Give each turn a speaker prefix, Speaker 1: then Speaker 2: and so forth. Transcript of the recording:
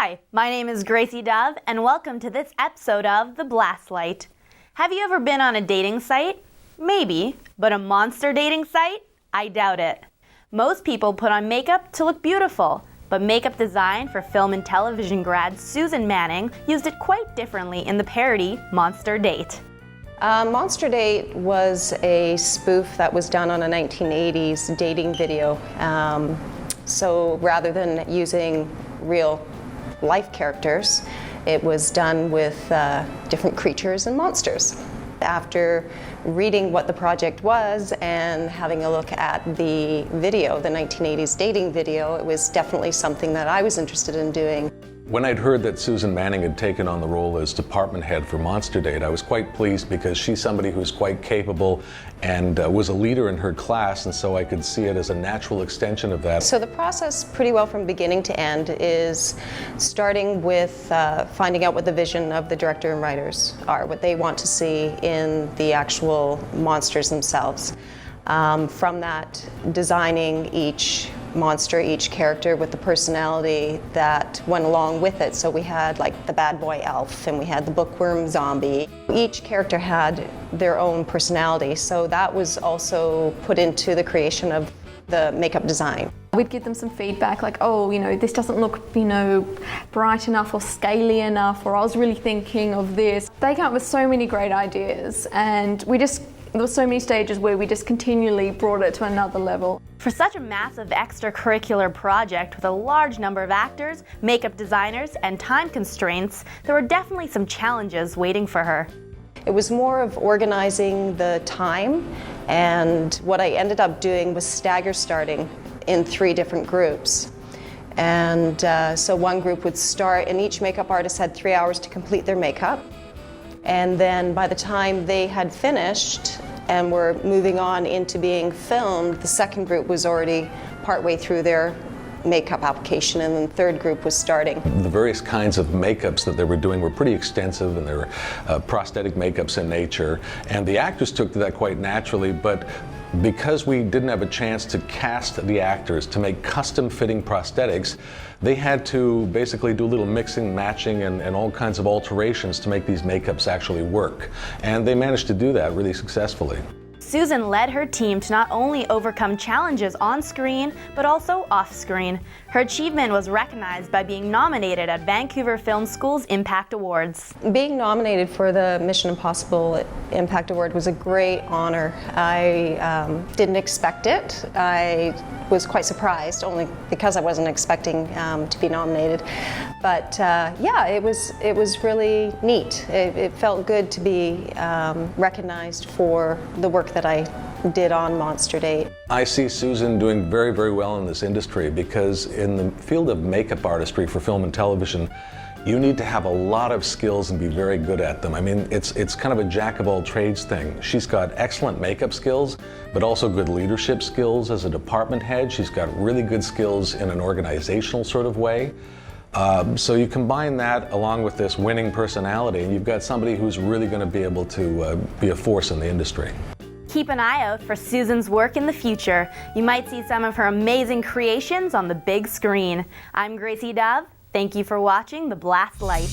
Speaker 1: Hi, my name is Gracey Dove, and welcome to this episode of The Blast Light. Have you ever been on a dating site? Maybe, but a monster dating site? I doubt it. Most people put on makeup to look beautiful, but makeup design for film and television grad Susan Manning used it quite differently in the parody Monster Date.
Speaker 2: Monster Date was a spoof that was done on a 1980s dating video. So rather than using real life characters, it was done with different creatures and monsters. After reading what the project was and having a look at the video, the 1980s dating video, it was definitely something that I was interested in doing.
Speaker 3: When I'd heard that Susan Manning had taken on the role as department head for Monster Date, I was quite pleased because she's somebody who's quite capable and was a leader in her class, and so I could see it as a natural extension of that.
Speaker 2: So the process pretty well from beginning to end is starting with finding out what the vision of the director and writers are, what they want to see in the actual monsters themselves. From that, designing each monster, each character with the personality that went along with it. So we had like the bad boy elf and we had the bookworm zombie. Each character had their own personality, so that was also put into the creation of the makeup design.
Speaker 4: We'd give them some feedback like, oh, this doesn't look, bright enough or scaly enough, or I was really thinking of this. They came up with so many great ideas, and there were so many stages where we just continually brought it to another level.
Speaker 1: For such a massive extracurricular project with a large number of actors, makeup designers, and time constraints, there were definitely some challenges waiting for her.
Speaker 2: It was more of organizing the time, and what I ended up doing was stagger starting in 3 different groups. And so one group would start, and each makeup artist had 3 hours to complete their makeup. And then by the time they had finished and were moving on into being filmed, the second group was already partway through their makeup application, and then the third group was starting.
Speaker 3: The various kinds of makeups that they were doing were pretty extensive, and they were prosthetic makeups in nature. And the actors took to that quite naturally, but because we didn't have a chance to cast the actors to make custom-fitting prosthetics, they had to basically do a little mixing, matching, and all kinds of alterations to make these makeups actually work. And they managed to do that really successfully.
Speaker 1: Susan led her team to not only overcome challenges on screen, but also off screen. Her achievement was recognized by being nominated at Vancouver Film School's Impact Awards.
Speaker 2: Being nominated for the Mission Impossible Impact Award was a great honor. I didn't expect it. I was quite surprised, only because I wasn't expecting to be nominated. But yeah, it was really neat. It felt good to be recognized for the work that I did on Monster Date.
Speaker 3: I see Susan doing very, very well in this industry because in the field of makeup artistry for film and television, you need to have a lot of skills and be very good at them. I mean, it's kind of a jack of all trades thing. She's got excellent makeup skills, but also good leadership skills as a department head. She's got really good skills in an organizational sort of way. So you combine that along with this winning personality, and you've got somebody who's really going to be able to be a force in the industry.
Speaker 1: Keep an eye out for Susan's work in the future. You might see some of her amazing creations on the big screen. I'm Gracey Dove. Thank you for watching The Blast Light.